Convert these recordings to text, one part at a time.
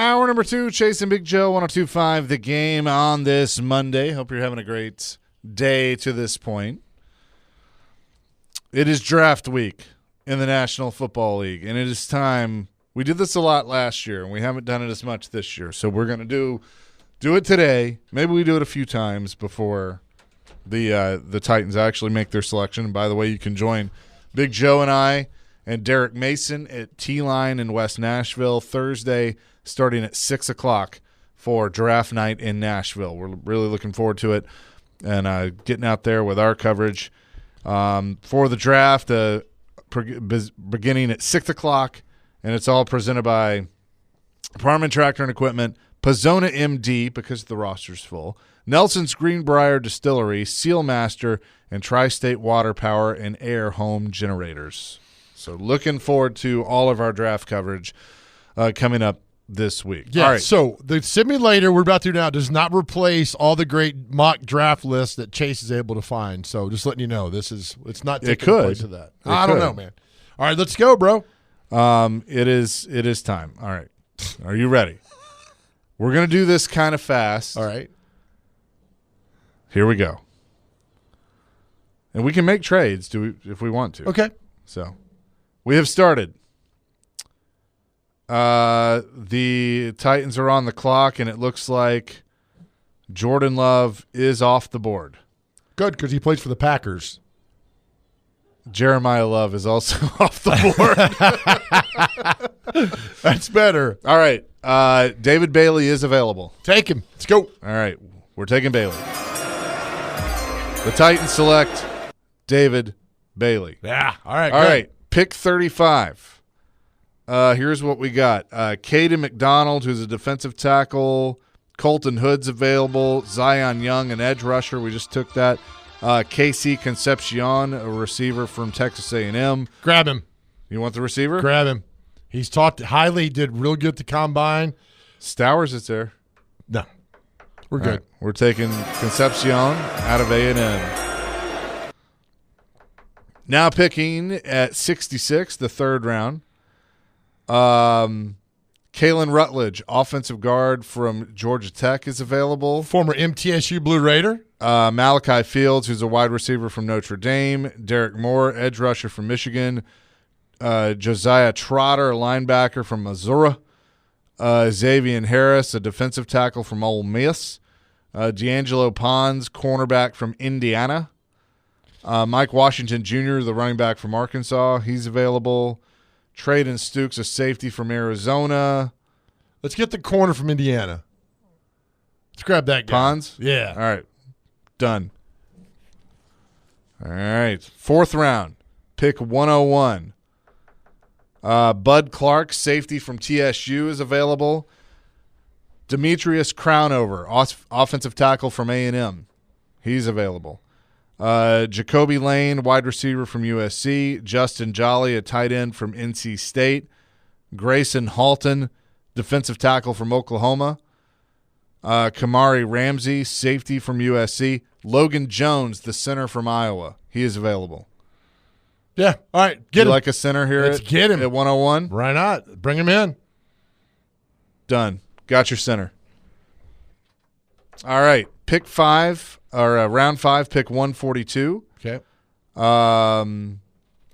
Hour number 2, Chase and Big Joe, 102.5 The Game on this Monday. Hope you're having a great day to this point. It is draft week in the National Football League, and it is time. We did this a lot last year, and we haven't done it as much this year. So we're going to do it today. Maybe we do it a few times before the Titans actually make their selection. And by the way, you can join Big Joe and I and Derek Mason at T-Line in West Nashville Thursday, starting at 6 o'clock for draft night in Nashville. We're really looking forward to it and getting out there with our coverage for the draft, beginning at 6 o'clock, and it's all presented by Parman Tractor and Equipment, Pizzona MD, because the roster's full, Nelson's Greenbrier Distillery, Sealmaster, and Tri-State Water Power and Air Home Generators. So looking forward to all of our draft coverage coming up this week. Yeah, all right. So the simulator we're about to do now does not replace all the great mock draft lists that Chase is able to find. So just letting you know, it's not taking the place of that. I don't know, man. All right, let's go, bro. It is time. All right. Are you ready? We're going to do this kind of fast. All right. Here we go. And we can make trades if we want to. Okay. So we have started. The Titans are on the clock, and it looks like Jordan Love is off the board. Good, because he plays for the Packers. Jeremiah Love is also off the board. That's better. All right. David Bailey is available. Take him. Let's go. All right. We're taking Bailey. The Titans select David Bailey. Yeah. All right. All right. Pick 35. Here's what we got. Caden McDonald, who's a defensive tackle. Colton Hood's available. Zion Young, an edge rusher. We just took that. KC Concepcion, a receiver from Texas A&M. Grab him. You want the receiver? Grab him. He's talked highly. He did real good at the combine. Stowers is there. No. We're good. Right. We're taking Concepcion out of A&M. Now picking at 66, the third round. Kalen Rutledge, offensive guard from Georgia Tech, is available. Former MTSU Blue Raider. Malachi Fields, who's a wide receiver from Notre Dame. Derek Moore, edge rusher from Michigan. Josiah Trotter, a linebacker from Missouri. Xavier Harris, a defensive tackle from Ole Miss. D'Angelo Pons, cornerback from Indiana. Mike Washington Jr., the running back from Arkansas, he's available. Traden Stukes, a safety from Arizona. Let's get the corner from Indiana. Let's grab that guy. Pons? Yeah. All right. Done. All right. Fourth round. Pick 101. Bud Clark, safety from TSU, is available. Demetrius Crownover, offensive tackle from A&M. He's available. Jacoby Lane, wide receiver from USC. Justin Jolly, a tight end from NC State. Grayson Halton, defensive tackle from Oklahoma. Kamari Ramsey, safety from USC. Logan Jones, the center from Iowa. He is available. Yeah. All right. Get him. Like a center here get him. at 101? Why not? Bring him in. Done. Got your center. All right. Pick 5, or round 5, pick 142. Okay. I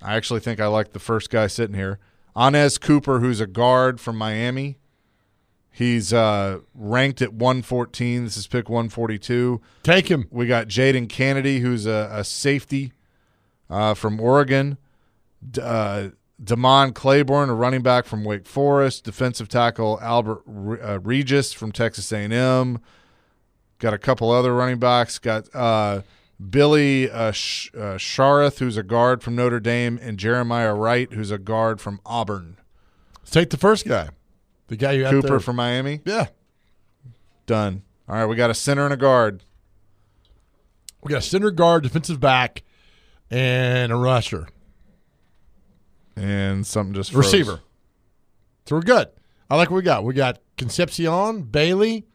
actually think I like the first guy sitting here. Anez Cooper, who's a guard from Miami. He's ranked at 114. This is pick 142. Take him. We got Jaden Kennedy, who's a safety from Oregon. Damon Claiborne, a running back from Wake Forest. Defensive tackle Albert Regis from Texas A&M. Got a couple other running backs. Got Billy Shareth, who's a guard from Notre Dame, and Jeremiah Wright, who's a guard from Auburn. Let's take the first guy. The guy you got Cooper there. from Miami? Yeah. Done. All right, we got a center and a guard. We got a center guard, defensive back, and a rusher. And something just froze. Receiver. So we're good. I like what we got. We got Concepcion, Bailey,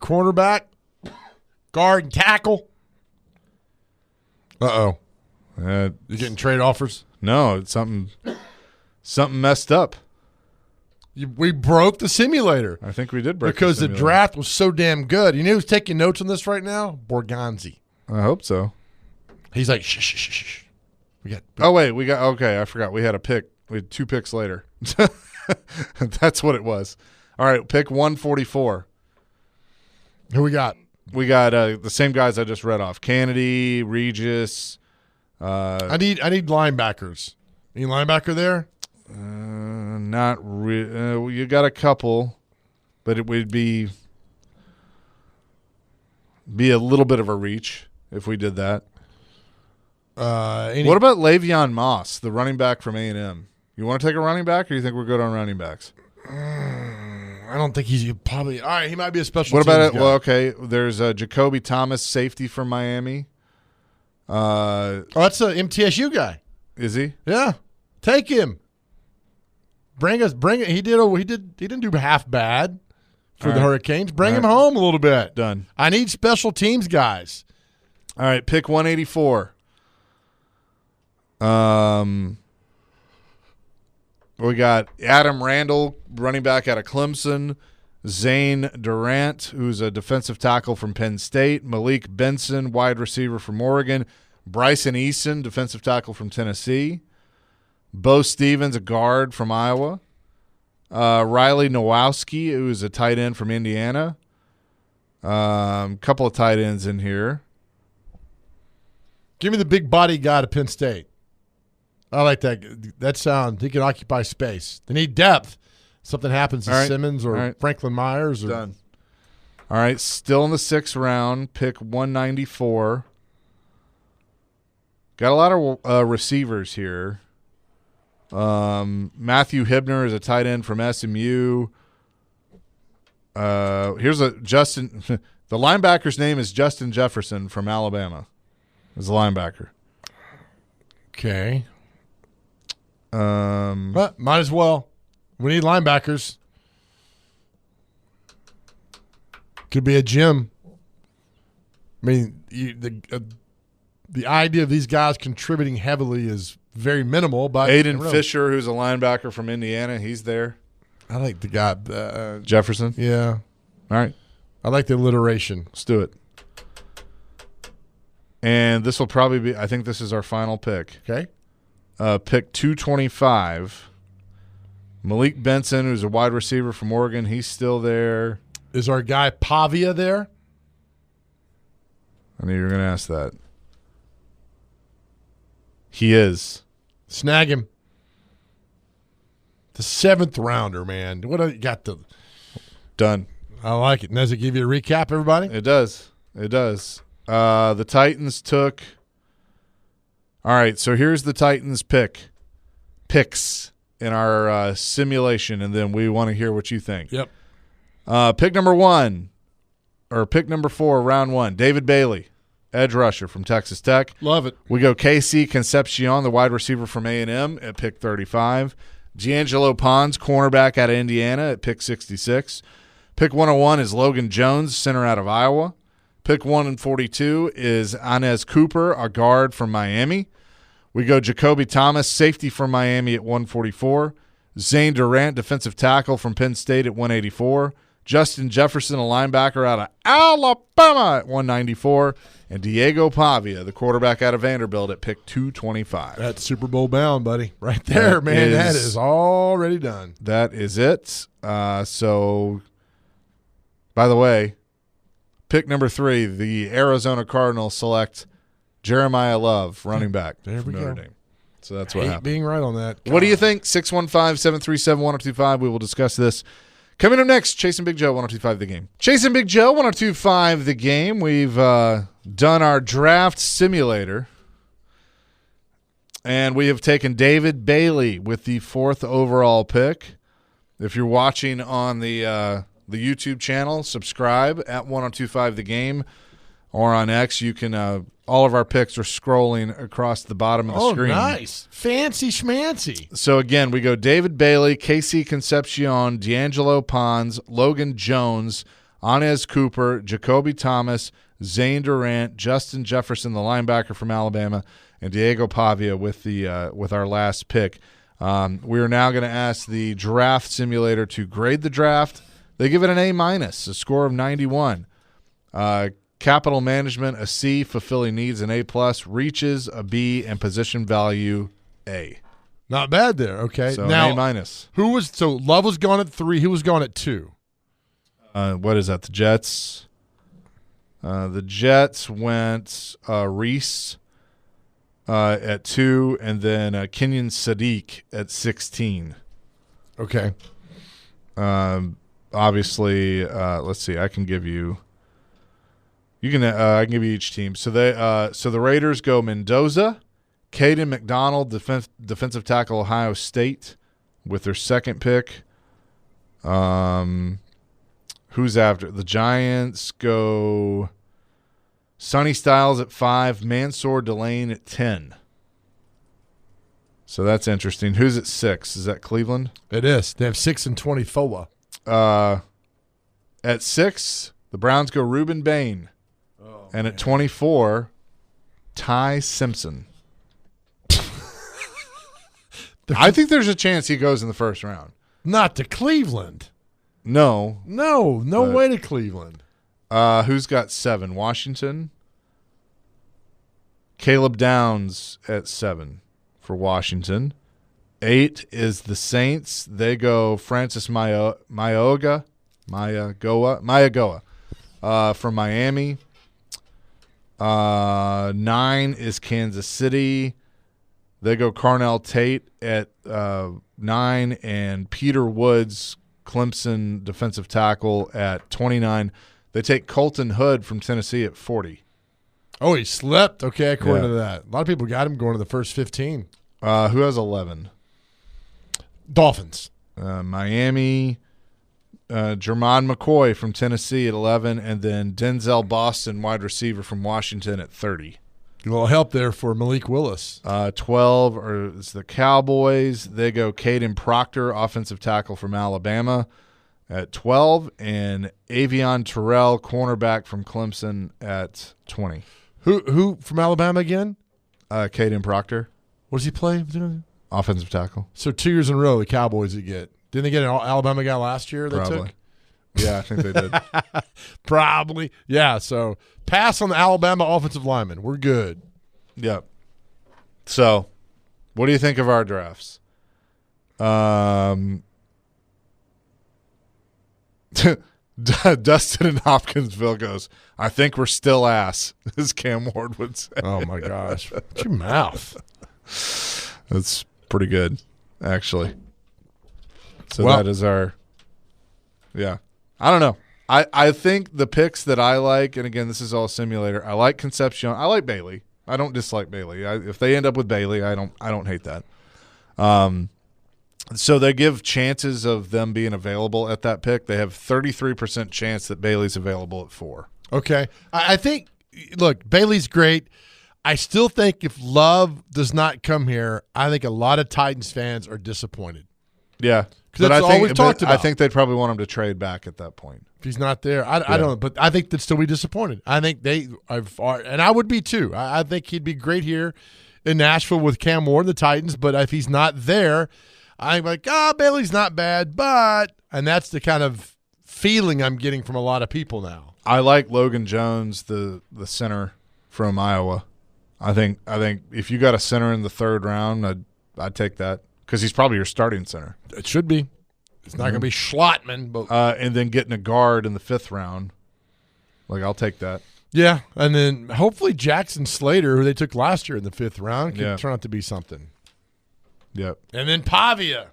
cornerback, guard, and tackle. Uh-oh. You getting trade offers? No, it's something messed up. We broke the simulator. I think we did break because the the draft was so damn good. You know who's taking notes on this right now? Borgonzi. I hope so. He's like, shh, shh, shh, shh. Okay, I forgot. We had a pick. We had 2 picks later. That's what it was. All right, pick 144. Who we got? We got the same guys I just read off. Kennedy, Regis. I need linebackers. Any linebacker there? Not really. You got a couple, but it would be a little bit of a reach if we did that. What about Le'Veon Moss, the running back from A&M? You want to take a running back, or you think we're good on running backs? I don't think he's probably – all right, he might be a special What teams about it? guy. Well, okay, there's Jacoby Thomas, safety from Miami. That's an MTSU guy. Is he? Yeah. Take him. Bring it. He didn't do half bad for the Hurricanes. Bring him home a little bit. Done. I need special teams guys. All right, pick 184. We got Adam Randall, running back out of Clemson. Zane Durant, who's a defensive tackle from Penn State. Malik Benson, wide receiver from Oregon. Bryson Eason, defensive tackle from Tennessee. Bo Stevens, a guard from Iowa. Riley Nowowski, who's a tight end from Indiana. Couple of tight ends in here. Give me the big body guy to Penn State. I like that. That sound. He can occupy space. They need depth. Something happens to Simmons or Franklin Myers. Done. All right, still in the 6th round, pick 194. Got a lot of receivers here. Matthew Hibner is a tight end from SMU. Here's Justin. The linebacker's name is Justin Jefferson from Alabama. Is the linebacker. Okay. But might as well. We need linebackers. Could be a gym. I mean, the idea of these guys contributing heavily is very minimal. But Aiden Fisher, who's a linebacker from Indiana, he's there. I like the guy. Jefferson? Yeah. All right. I like the alliteration. Let's do it. And this will probably be – I think this is our final pick. Okay. Pick 225. Malik Benson, who's a wide receiver from Oregon, he's still there. Is our guy Pavia there? I knew you were going to ask that. He is. Snag him. The 7th rounder, man. What do you got the Done. I like it. Does it give you a recap, everybody? It does. It does. The Titans took – all right, so here's the Titans picks in our simulation, and then we want to hear what you think. Yep. Pick number 1 or pick number 4, round 1, David Bailey, edge rusher from Texas Tech. Love it. We go KC Concepcion, the wide receiver from A&M at pick 35. D'Angelo Pons, cornerback out of Indiana at pick 66. Pick 101 is Logan Jones, center out of Iowa. Pick 142 is Inez Cooper, a guard from Miami. We go Jacoby Thomas, safety from Miami at 144. Zane Durant, defensive tackle from Penn State at 184. Justin Jefferson, a linebacker out of Alabama at 194. And Diego Pavia, the quarterback out of Vanderbilt at pick 225. That's Super Bowl bound, buddy. Right there, man. That is already done. That is it. So, by the way, pick number 3, the Arizona Cardinals select Jeremiah Love, running back from Notre Dame. So that's what happened. Being right on that. God. What do you think? 615-737-1025. We will discuss this. Coming up next, Chasing Big Joe, 1025 The Game. Chasing Big Joe, 1025 The Game. We've done our draft simulator, and we have taken David Bailey with the 4th overall pick. If you're watching on the YouTube channel, subscribe at 1025 The Game, or on X, you can all of our picks are scrolling across the bottom of the screen. Oh, nice. Fancy schmancy. So, again, we go David Bailey, KC Concepcion, D'Angelo Pons, Logan Jones, Inez Cooper, Jacoby Thomas, Zane Durant, Justin Jefferson, the linebacker from Alabama, and Diego Pavia with our last pick. We are now going to ask the draft simulator to grade the draft. They give it an A-, a score of 91. Capital management, a C, fulfilling needs, an A+, reaches, a B, and position value, A. Not bad there. Okay. So now, A-. So Love was gone at 3. Who was gone at 2? What is that? The Jets. The Jets went Reese at 2, and then Kenyon Sadiq at 16. Okay. Obviously, let's see. I can give you. I can give you each team. So the Raiders go Mendoza, Caden McDonald, defensive tackle, Ohio State, with their second pick. Who's after? The Giants go Sonny Styles at 5, Mansour Delane at 10. So that's interesting. Who's at 6? Is that Cleveland? It is. They have 6 and 24. At 6, the Browns go Reuben Bain. And at 24, Ty Simpson. I think there's a chance he goes in the first round. Not to Cleveland. No way to Cleveland. Who's got 7? Washington. Caleb Downs at 7 for Washington. 8 is the Saints. They go Francis Mayagoa from Miami. 9 is Kansas City. They go Carnell Tate at 9, and Peter Woods, Clemson defensive tackle, at 29. They take Colton Hood from Tennessee at 40. Oh, he slept. Okay, according to that. A lot of people got him going to the first 15. Who has 11? Dolphins. Miami, Jermon McCoy from Tennessee at 11, and then Denzel Boston, wide receiver from Washington, at 30. A little help there for Malik Willis. 12 is the Cowboys. They go Caden Proctor, offensive tackle from Alabama, at 12, and Avion Terrell, cornerback from Clemson, at 20. Who from Alabama again? Caden Proctor. What does he play? Offensive tackle. So 2 years in a row, the Cowboys would get. Didn't they get an Alabama guy last year? They Probably. took? Yeah, I think they did. Probably. Yeah, so pass on the Alabama offensive lineman. We're good. Yep. So, what do you think of our drafts? Dustin in Hopkinsville goes, I think we're still ass, as Cam Ward would say. Oh, my gosh. What's your mouth? That's pretty good, actually. So Well- that is our – yeah. I don't know. I think the picks that I like, and again, this is all simulator, I like Concepcion. I like Bailey. I don't dislike Bailey. If they end up with Bailey, I don't hate that. So they give chances of them being available at that pick. They have 33% chance that Bailey's available at 4. Okay. I think, look, Bailey's great. I still think if Love does not come here, I think a lot of Titans fans are disappointed. Yeah. Because that's all we've talked about. I think they'd probably want him to trade back at that point. If he's not there, I don't know. But I think they'd still be disappointed. I think and I would be too. I think he'd be great here in Nashville with Cam Ward and the Titans. But if he's not there, I'm like, Bailey's not bad, and that's the kind of feeling I'm getting from a lot of people now. I like Logan Jones, the center from Iowa. I think if you got a center in the 3rd round, I'd take that because he's probably your starting center. It should be. It's not going to be Schlottman, but and then getting a guard in the 5th round, I'll take that. Yeah, and then hopefully Jackson Slater, who they took last year in the 5th round, can turn out to be something. Yep. And then Pavia.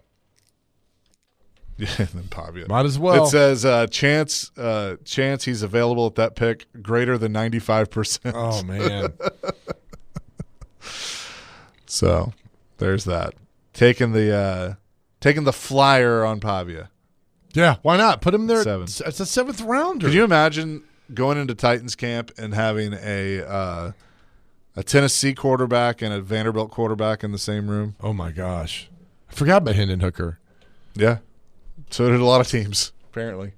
Yeah, and then Pavia. Might as well. It says chance he's available at that pick greater than 95%. Oh man. So there's that. Taking the flyer on Pavia. Yeah, why not? Put him there. 7. It's a 7th rounder. Could you imagine going into Titans camp and having a Tennessee quarterback and a Vanderbilt quarterback in the same room? Oh my gosh. I forgot about Hendon Hooker. Yeah. So did a lot of teams, apparently.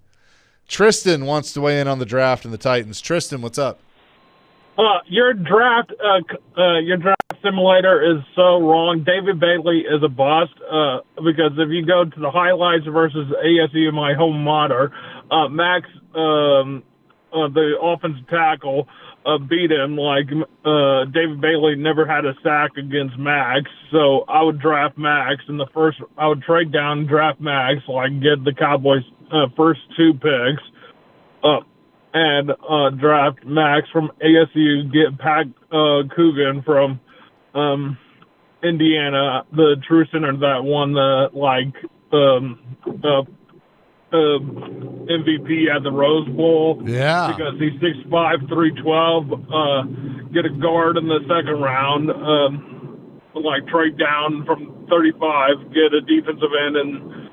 Tristan wants to weigh in on the draft and the Titans. Tristan, what's up? Your draft simulator is so wrong. David Bailey is a bust because if you go to the highlights versus ASU, my home mater, Max, the offensive tackle, beat him. Like David Bailey never had a sack against Max, so I would draft Max in the first. I would trade down and draft Max, like get the Cowboys' first 2 picks. And draft Max from ASU, get Pat Coogan from Indiana, the true center that won the MVP at the Rose Bowl. Yeah. Because he's 6'5", 312. Get a guard in the second round. Trade down from 35, get a defensive end and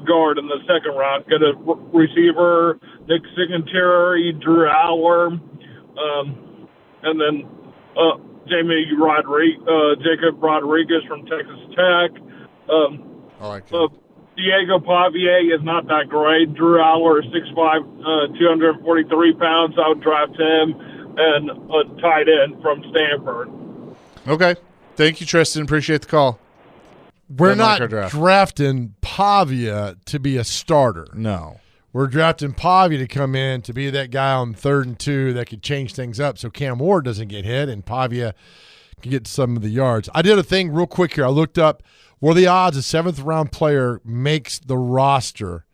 guard in the second round. Get a receiver, Nick Singletary, Drew Aller, and then Jacob Rodriguez from Texas Tech. I like it. Diego Pavier is not that great. Drew Aller is 6'5", 243 pounds. I would draft him, and a tight end from Stanford. Okay. Thank you, Tristan. Appreciate the call. We're not drafting Pavia to be a starter. No. We're drafting Pavia to come in to be that guy on 3rd and 2 that could change things up so Cam Ward doesn't get hit and Pavia can get some of the yards. I did a thing real quick here. I looked up what are the odds a 7th-round player makes the roster,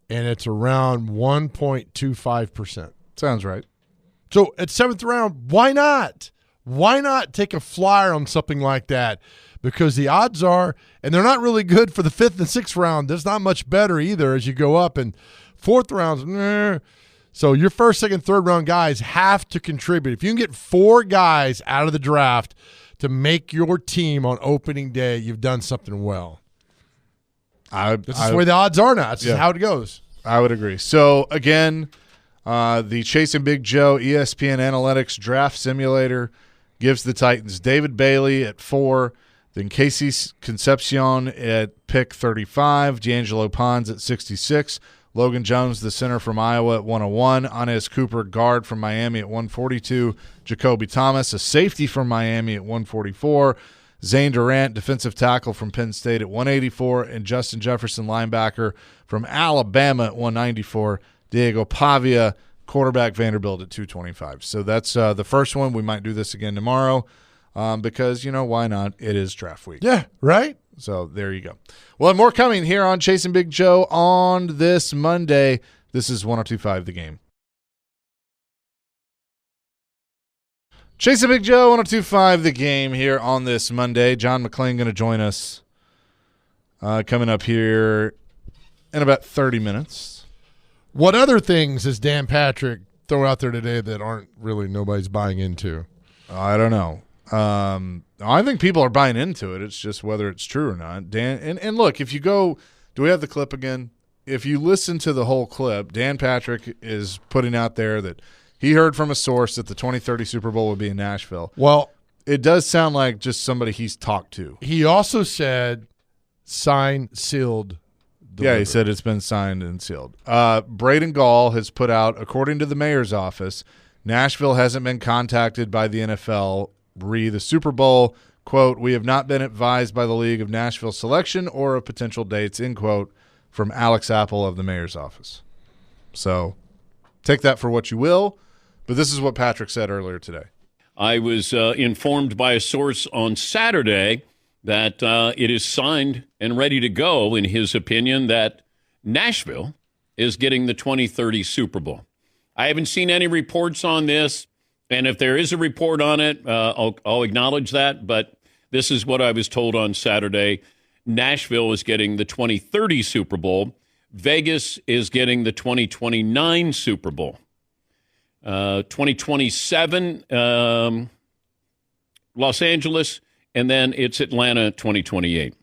and it's around 1.25%. Sounds right. So at 7th round, why not? Why not take a flyer on something like that? Because the odds are, and they're not really good for the 5th and 6th round. There's not much better either as you go up. And 4th rounds, So your 1st, 2nd, 3rd round guys have to contribute. If you can get 4 guys out of the draft to make your team on opening day, you've done something well. This is the way the odds are now. This is how it goes. I would agree. So, again, the Chasing Big Joe ESPN Analytics Draft Simulator gives the Titans David Bailey at 4, then Casey Concepcion at pick 35, D'Angelo Pons at 66, Logan Jones, the center from Iowa, at 101, Anez Cooper, guard from Miami at 142, Jacoby Thomas, a safety from Miami at 144, Zane Durant, defensive tackle from Penn State at 184, and Justin Jefferson, linebacker from Alabama at 194, Diego Pavia, quarterback, Vanderbilt at 225. So that's the first one. We might do this again tomorrow because, why not? It is draft week. Yeah, right? So there you go. Well, more coming here on Chasing Big Joe on this Monday. This is 102.5 The Game. Chasing Big Joe, 102.5 The Game here on this Monday. John McClain going to join us coming up here in about 30 minutes. What other things is Dan Patrick throw out there today that aren't really nobody's buying into? I don't know. I think people are buying into it. It's just whether it's true or not. Dan, and look, if you go, do we have the clip again? If you listen to the whole clip, Dan Patrick is putting out there that he heard from a source that the 2030 Super Bowl would be in Nashville. Well, it does sound like just somebody he's talked to. He also said signed, sealed, delivered. Yeah, he said it's been signed and sealed. Braden Gall has put out, according to the mayor's office, Nashville hasn't been contacted by the NFL re the Super Bowl. Quote, we have not been advised by the league of Nashville's selection or of potential dates, end quote, from Alex Apple of the mayor's office. So take that for what you will, but this is what Patrick said earlier today. I was informed by a source on Saturday that it is signed and ready to go, in his opinion, that Nashville is getting the 2030 Super Bowl. I haven't seen any reports on this, and if there is a report on it, I'll acknowledge that, but this is what I was told on Saturday. Nashville is getting the 2030 Super Bowl. Vegas is getting the 2029 Super Bowl. 2027, Los Angeles, and then it's Atlanta 2028.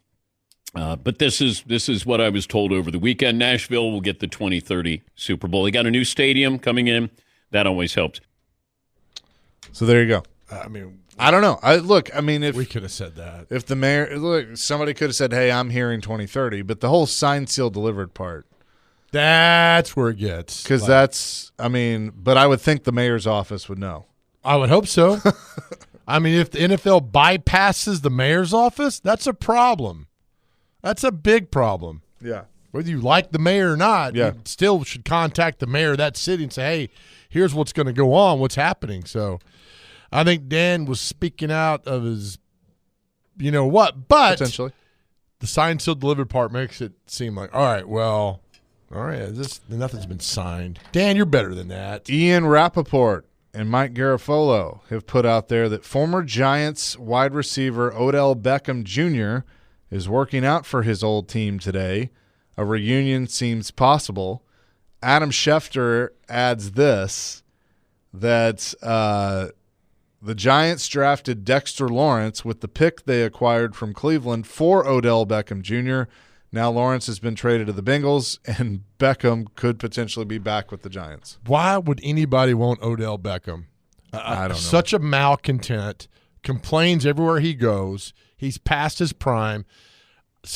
But this is what I was told over the weekend. Nashville will get the 2030 Super Bowl. They got a new stadium coming in. That always helps. So there you go. I don't know. If we could have said that. If the mayor, somebody could have said, hey, I'm hearing 2030, but the whole signed, sealed, delivered part. That's where it gets. Because but I would think the mayor's office would know. I would hope so. I mean, if the NFL bypasses the mayor's office, that's a problem. That's a big problem. Yeah. Whether you like the mayor or not, Yeah. you still should contact the mayor of that city and say, hey, here's what's going to go on, what's happening. So I think Dan was speaking out of his, you know what, but Potentially. the signed, sealed, delivered part makes it seem like, all right, nothing's been signed. Dan, you're better than that. Ian Rappaport and Mike Garafolo have put out there that former Giants wide receiver Odell Beckham Jr. is working out for his old team today. A reunion seems possible. Adam Schefter adds this, that the Giants drafted Dexter Lawrence with the pick they acquired from Cleveland for Odell Beckham Jr. Now Lawrence has been traded to the Bengals, and Beckham could potentially be back with the Giants. Why would anybody want Odell Beckham? I don't know. Such a malcontent, complains everywhere he goes. He's past his prime.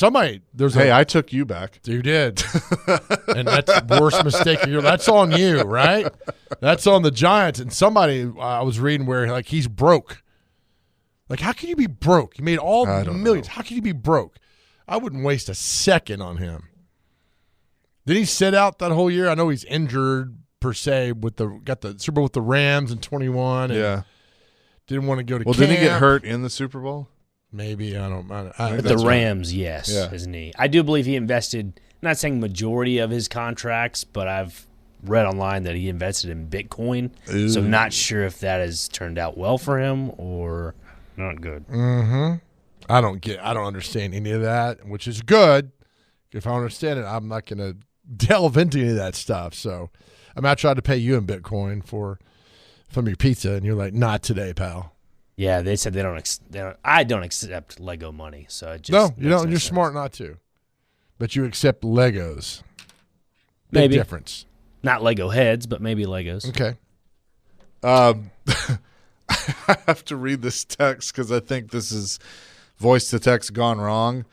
I took you back. You did. And that's the worst mistake of your life. That's on you, right? That's on the Giants. And somebody I was reading where, like, he's broke. Like, how can you be broke? You made all the millions. How can you be broke? I wouldn't waste a second on him. Did he sit out that whole year? I know he's injured per se got the Super Bowl with the Rams in 21. And Yeah. Didn't want to go to Well, camp. didn't he get hurt in the Super Bowl? Maybe. I don't know. But the Rams, yes, Yeah. isn't he? I do believe he invested, I'm not saying majority of his contracts, but I've read online that he invested in Bitcoin. Ooh. So not sure if that has turned out well for him or not good. Mm-hmm. I don't understand any of that, which is good. If I understand it, I'm not going to delve into any of that stuff. So I tried to pay you in Bitcoin from your pizza, and you're like, not today, pal. Yeah, they said they don't. I don't accept Lego money, so it just No, you makes don't. You're sense. smart not to, but you accept Legos. Big Maybe. difference. Not Lego heads, but maybe Legos. Okay. I have to read this text because I think this is voice to text gone wrong.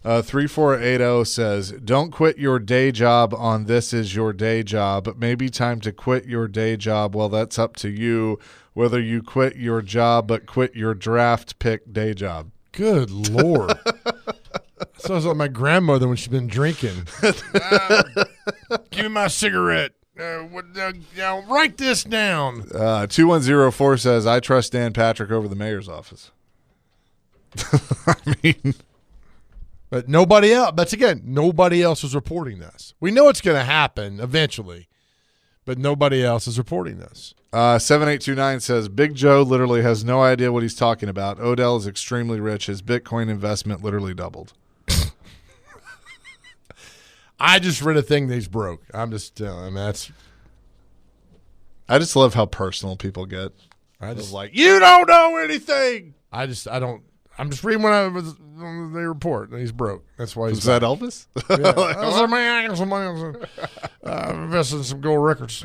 3480 says, don't quit your day job on This Is Your Day Job. Maybe time to quit your day job. Well, that's up to you. Whether you quit your job but quit your draft pick day job. Good Lord. Sounds like my grandmother when she's been drinking. Give me my cigarette. Write this down. 2104 says, I trust Dan Patrick over the mayor's office. I mean, but nobody else. That's again, nobody else is reporting this. We know it's going to happen eventually, but nobody else is reporting this. 7829 says, Big Joe literally has no idea what he's talking about. Odell is extremely rich. His Bitcoin investment literally doubled. I just read a thing that he's broke. I'm just telling. That's. I just love how personal people get. I just Like, you don't know anything. I don't. I'm just reading when they report that he's broke. That's why he's. Is that Elvis? I'm invested in some gold records.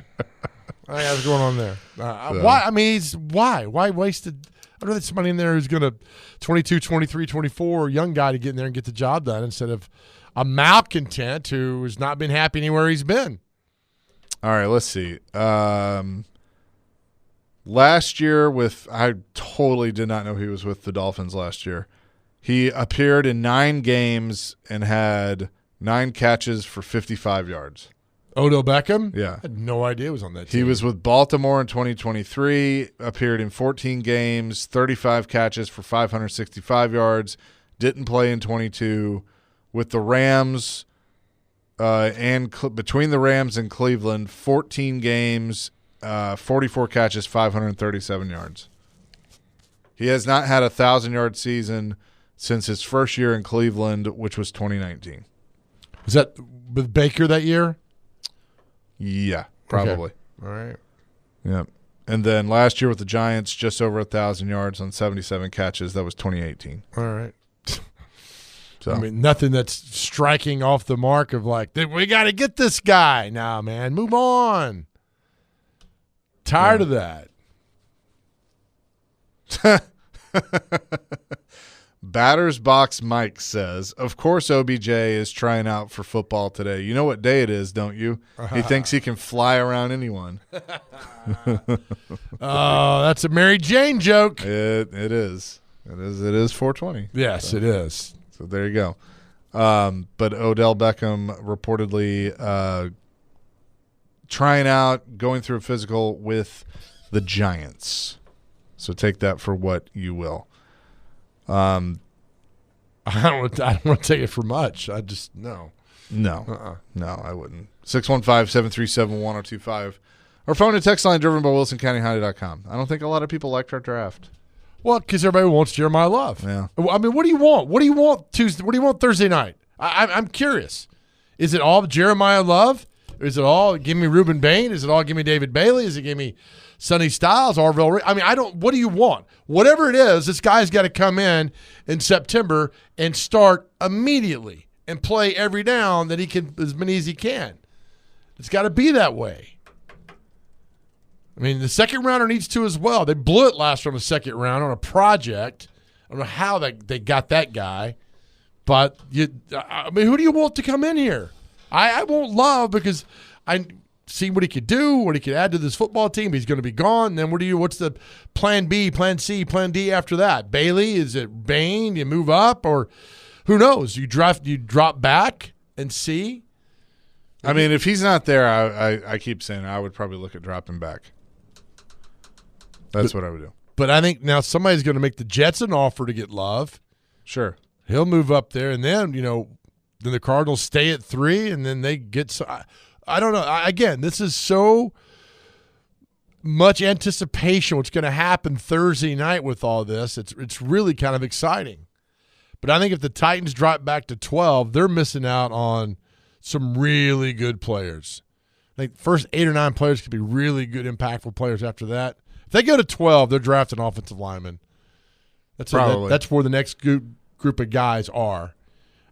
I think that's going on there. Why? I mean, why? Why wasted? I'd rather somebody in there who's going to 22, 23, 24, young guy to get in there and get the job done instead of a malcontent who has not been happy anywhere he's been. All right, let's see. Last year I totally did not know he was with the Dolphins last year. He appeared in 9 games and had 9 catches for 55 yards. Odell Beckham? Yeah. I had no idea he was on that team. He was with Baltimore in 2023, appeared in 14 games, 35 catches for 565 yards, didn't play in 22. With the Rams between the Rams and Cleveland, 14 games, 44 catches, 537 yards. He has not had a 1,000-yard season since his first year in Cleveland, which was 2019. Was that with Baker that year? Yeah, probably. Okay. All right. Yeah. And then last year with the Giants, just over 1,000 yards on 77 catches. That was 2018. All right. So I mean, nothing that's striking off the mark of like, we got to get this guy. Nah, man, move on. Tired of that. Batters Box Mike says, of course OBJ is trying out for football today. You know what day it is, don't you? He thinks he can fly around anyone. Oh, that's a Mary Jane joke. It is. It is 420. Yes, so, it is. So there you go. But Odell Beckham reportedly trying out, going through a physical with the Giants. So take that for what you will. I don't want to take it for much. I just no. No, I wouldn't. 615-737-1025. Our phone and text line driven by WilsonCountyHonda.com. I don't think a lot of people liked our draft. Well, because everybody wants Jeremiah Love. Yeah. I mean, what do you want? What do you want Tuesday? What do you want Thursday night? I'm curious. Is it all Jeremiah Love? Is it all give me Reuben Bain? Is it all give me David Bailey? Is it give me Sonny Styles, Arvell? I mean, what do you want? Whatever it is, this guy's got to come in September and start immediately and play every down that he can, as many as he can. It's got to be that way. I mean, the second rounder needs to as well. They blew it last year on the second round on a project. I don't know how they got that guy. But, I mean, who do you want to come in here? I won't Love because I see what he could do, what he could add to this football team. He's going to be gone. Then what's the plan B, plan C, plan D after that? Bailey? Is it Bain? You move up? Or who knows? You drop back and see? I mean, if he's not there, I keep saying I would probably look at dropping back. That's what I would do. But I think now somebody's going to make the Jets an offer to get Love. Sure. He'll move up there, and then, then the Cardinals stay at 3, and then they get I don't know. Again, this is so much anticipation what's going to happen Thursday night with all this. It's really kind of exciting. But I think if the Titans drop back to 12, they're missing out on some really good players. I think first 8 or 9 players could be really good, impactful players after that. If they go to 12, they're drafting offensive linemen. That's where the next group of guys are.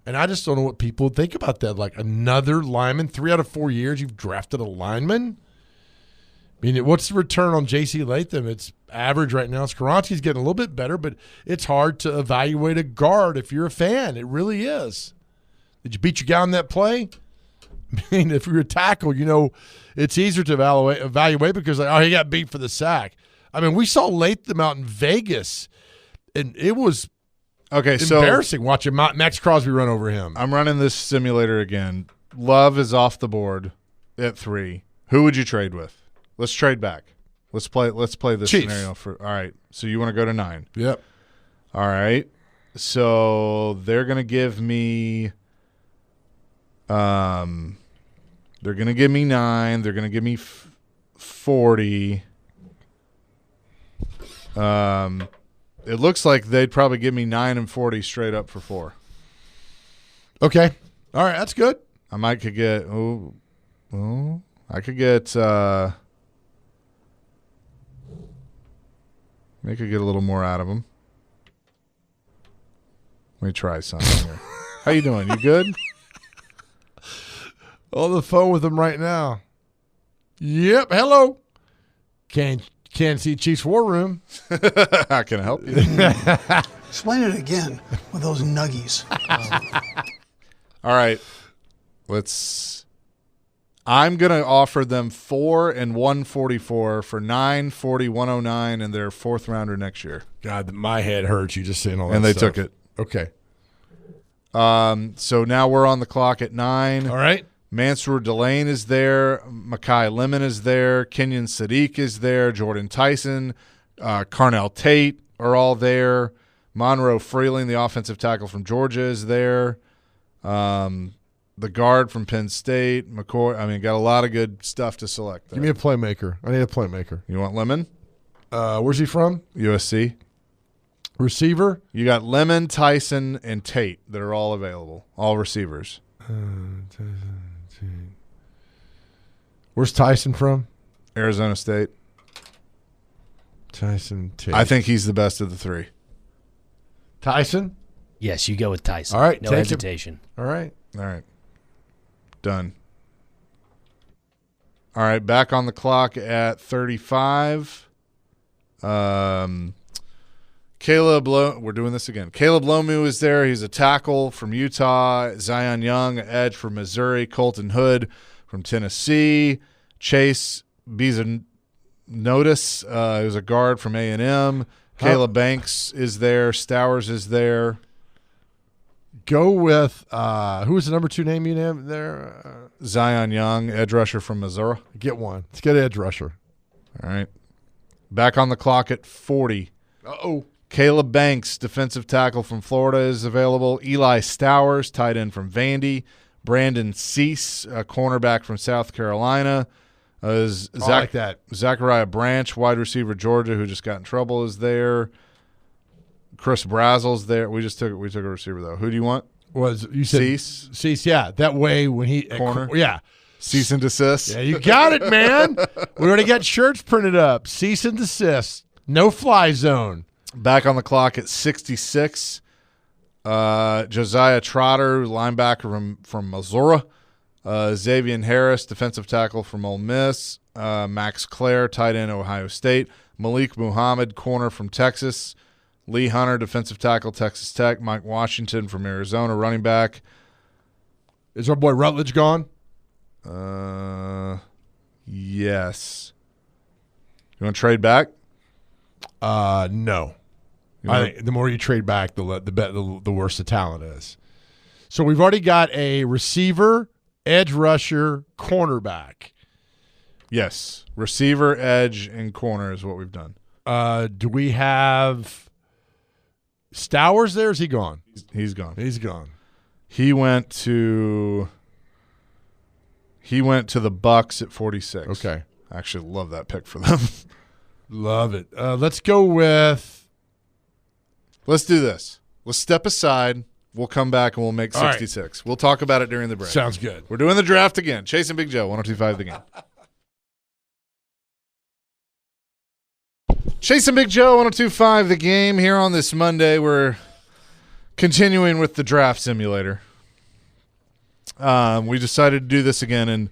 And I just don't know what people think about that. Like another lineman, 3 out of 4 years, you've drafted a lineman? I mean, what's the return on J.C. Latham? It's average right now. Skoronski's getting a little bit better, but it's hard to evaluate a guard if you're a fan. It really is. Did you beat your guy on that play? I mean, if you're a tackle, it's easier to evaluate because, he got beat for the sack. I mean, we saw Latham out in Vegas, and it was embarrassing watching Max Crosby run over him. I'm running this simulator again. Love is off the board at 3. Who would you trade with? Let's trade back. Let's play this Chiefs. scenario for. All right. So you want to go to 9? Yep. All right. So they're going to give me they're going to give me 9. They're going to give me 40. It looks like they'd probably give me 9 and 40 straight up for 4. Okay. All right, that's good. I might could get I could get I could get a little more out of them. Let me try something here. How you doing? You good? On the phone with him right now. Yep. Hello. Kansas City Chiefs War Room. How can I help you? Explain it again with those nuggies. All right. I'm going to offer them 4 and 144 for 9, 40, 109, and their 4th rounder next year. God, my head hurts you just saying all that and they stuff. took it. Okay. So now we're on the clock at 9. All right. Mansour Delane is there. Mekhi Lemon is there. Kenyon Sadiq is there. Jordan Tyson, Carnell Tate are all there. Monroe Freeling, the offensive tackle from Georgia, is there. The guard from Penn State, McCoy. I mean, got a lot of good stuff to select there. Give me a playmaker. I need a playmaker. You want Lemon? Where's he from? USC. Receiver? You got Lemon, Tyson, and Tate that are all available. All receivers. Where's Tyson from? Arizona State. Tyson Tate. I think he's the best of the 3. Tyson? Yes, you go with Tyson. All right, no take him. hesitation. All right. Done. All right, back on the clock at 35. We're doing this again. Caleb Lomu is there. He's a tackle from Utah. Zion Young, edge from Missouri. Colton Hood from Tennessee. Chase Bizanotis, who's a guard from A&M. Caleb Banks is there. Stowers is there. Go with who was the number 2 name you named there? Zion Young, edge rusher from Missouri. Get one. Let's get edge rusher. All right. Back on the clock at 40. Uh-oh. Caleb Banks, defensive tackle from Florida, is available. Eli Stowers, tight end from Vandy. Brandon Cease, a cornerback from South Carolina. Like that. Zachariah Branch, wide receiver, Georgia, who just got in trouble, is there. Chris Brazel's there. We took a receiver, though. Who do you want? You said Cease? Cease, yeah. That way when he corner? Yeah. Cease and desist. Yeah, you got it, man. We already got shirts printed up. Cease and desist. No fly zone. Back on the clock at 66. Josiah Trotter, linebacker from Missouri. Xavier Harris, defensive tackle from Ole Miss. Max Clare, tight end, Ohio State. Malik Muhammad, corner from Texas. Lee Hunter, defensive tackle, Texas Tech. Mike Washington from Arizona, running back. Is our boy Rutledge gone? Yes. You want to trade back? No. I think the more you trade back, the worse the talent is. So we've already got a receiver, edge rusher, cornerback. Yes. Receiver, edge, and corner is what we've done. Do we have Stowers there? Is he gone? He's gone. He's gone. He went to the Bucks at 46. Okay. I actually love that pick for them. Love it. Let's go with. Let's do this. Let's step aside. We'll come back and we'll make 66. Right. We'll talk about it during the break. Sounds good. We're doing the draft again. Chase and Big Joe, 102.5 The Game. Chase and Big Joe, 102.5 The Game. Here on this Monday, we're continuing with the draft simulator. We decided to do this again, and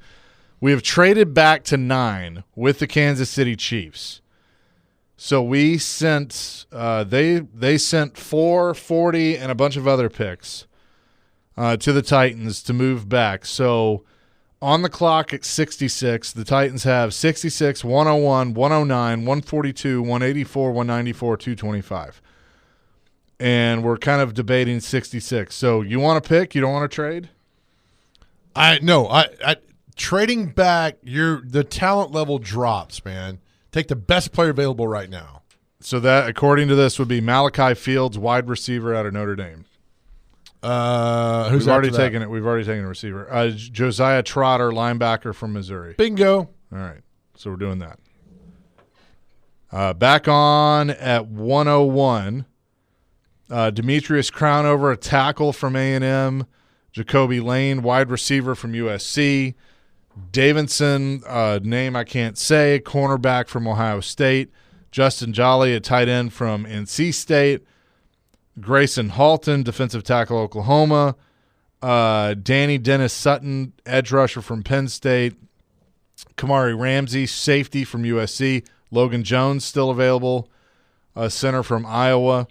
we have traded back to 9 with the Kansas City Chiefs. So we sent they sent 4, 40, and a bunch of other picks to the Titans to move back. So on the clock at 66, the Titans have 66, 101, 109, 142, 184, 194, 225. And we're kind of debating 66. So you want to pick? You don't want to trade? Trading back, the talent level drops, man. Take the best player available right now. So that, according to this, would be Malachi Fields, wide receiver out of Notre Dame. We've already taken it. We've already taken a receiver. Josiah Trotter, linebacker from Missouri. Bingo. All right. So we're doing that. Back on at 101, Demetrius Crownover, a tackle from A&M. Jacoby Lane, wide receiver from USC. Davidson, name I can't say, cornerback from Ohio State. Justin Jolly, a tight end from NC State. Grayson Halton, defensive tackle, Oklahoma. Danny Dennis Sutton, edge rusher from Penn State. Kamari Ramsey, safety from USC. Logan Jones, still available, center from Iowa.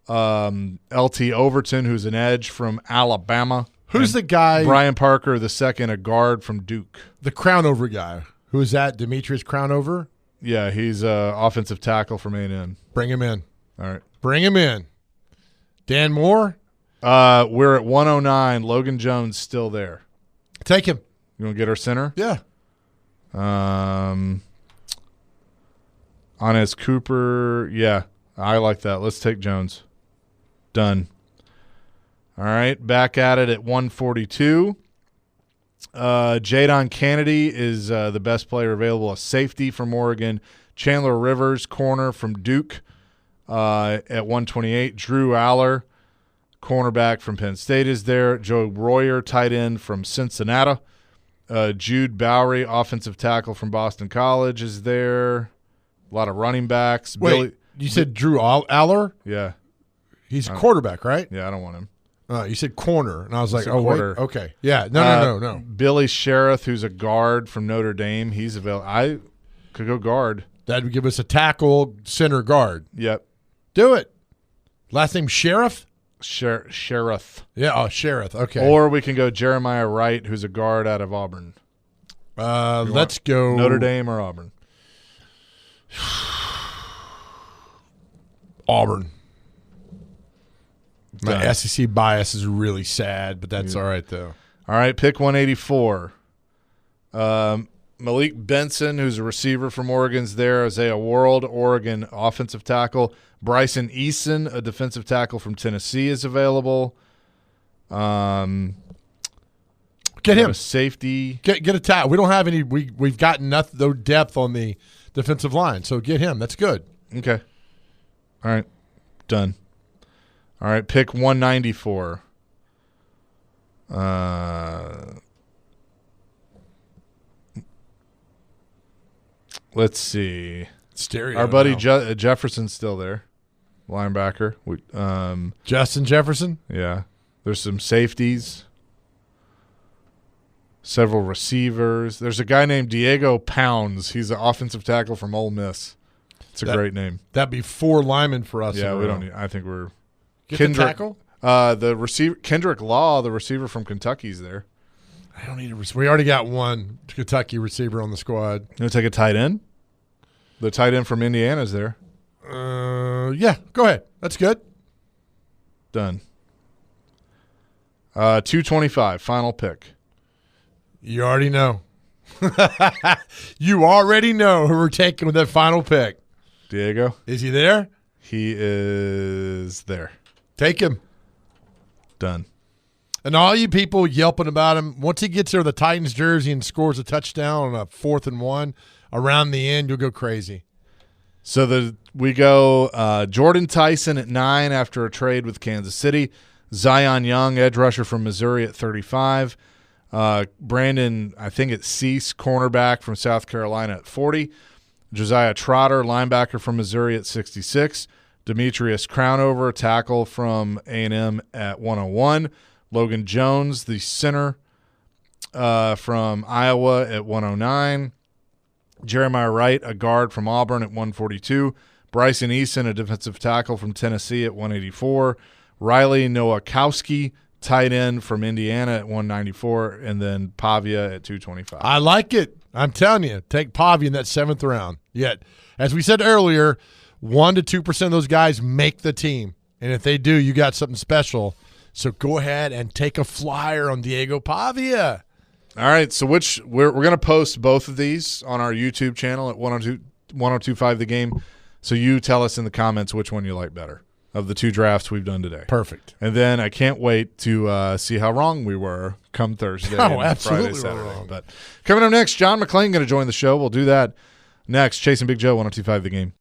LT Overton, who's an edge from Alabama. Who's the guy? Brian Parker, the second, a guard from Duke. The Crownover guy. Who is that? Demetrius Crownover? Yeah, he's offensive tackle from A&M. Bring him in. All right. Bring him in. Dan Moore? We're at 109. Logan Jones still there. Take him. You want to get our center? Yeah. Inez Cooper. Yeah, I like that. Let's take Jones. Done. All right, back at it at 142. Jadon Kennedy is the best player available, a safety from Oregon. Chandler Rivers, corner from Duke, at 128. Drew Aller, cornerback from Penn State, is there. Joe Royer, tight end from Cincinnati. Jude Bowery, offensive tackle from Boston College, is there. A lot of running backs. Wait, you said Drew Aller? Yeah. He's a quarterback, right? Yeah, I don't want him. You said corner, and I was like, oh, wait, okay. Yeah, no. Billy Sheriff, who's a guard from Notre Dame, he's available. I could go guard. That would give us a tackle, center, guard. Yep. Do it. Last name Sheriff? Sheriff. Yeah, Sheriff. Okay. Or we can go Jeremiah Wright, who's a guard out of Auburn. Let's go Notre Dame or Auburn. Auburn. My Done. SEC bias is really sad, but that's all right, though. All right, pick 184. Malik Benson, who's a receiver from Oregon's there. Isaiah World, Oregon offensive tackle. Bryson Eason, a defensive tackle from Tennessee, is available. Get him. A safety. Get a tackle. We don't have any. We've got no depth on the defensive line, so get him. That's good. Okay. All right. Done. All right, pick 194. Let's see. Stereo. Our buddy now. Jefferson's still there, linebacker. Justin Jefferson. Yeah. There's some safeties, several receivers. There's a guy named Diego Pounds. He's an offensive tackle from Ole Miss. It's a great name. That'd be 4 linemen for us. Yeah, we don't need. I think we're get the tackle. The receiver Kendrick Law, the receiver from Kentucky's there. I don't need a receiver. We already got one Kentucky receiver on the squad. You want to take a tight end? The tight end from Indiana's there. Yeah, go ahead. That's good. Done. 225, final pick. You already know. You already know who we're taking with that final pick. Diego? Is he there? He is there. Take him. Done. And all you people yelping about him, once he gets there with the Titans jersey and scores a touchdown on a 4th and 1, around the end, you'll go crazy. So we go Jordan Tyson at 9 after a trade with Kansas City. Zion Young, edge rusher from Missouri at 35. Brandon, I think it's Cease, cornerback from South Carolina at 40. Josiah Trotter, linebacker from Missouri at 66. Demetrius Crownover, tackle from A&M at 101. Logan Jones, the center from Iowa at 109. Jeremiah Wright, a guard from Auburn at 142. Bryson Eason, a defensive tackle from Tennessee at 184. Riley Nowakowski, tight end from Indiana at 194. And then Pavia at 225. I like it. I'm telling you, take Pavia in that 7th round. Yet, as we said earlier, 1 to 2% of those guys make the team. And if they do, you got something special. So go ahead and take a flyer on Diego Pavia. All right, so we're going to post both of these on our YouTube channel at 1025 The Game. So you tell us in the comments which one you like better of the 2 drafts we've done today. Perfect. And then I can't wait to see how wrong we were come Thursday. Oh, and absolutely Friday, Saturday. wrong. But coming up next, John McClain going to join the show. We'll do that next. Chasing Big Joe, 1025 The Game.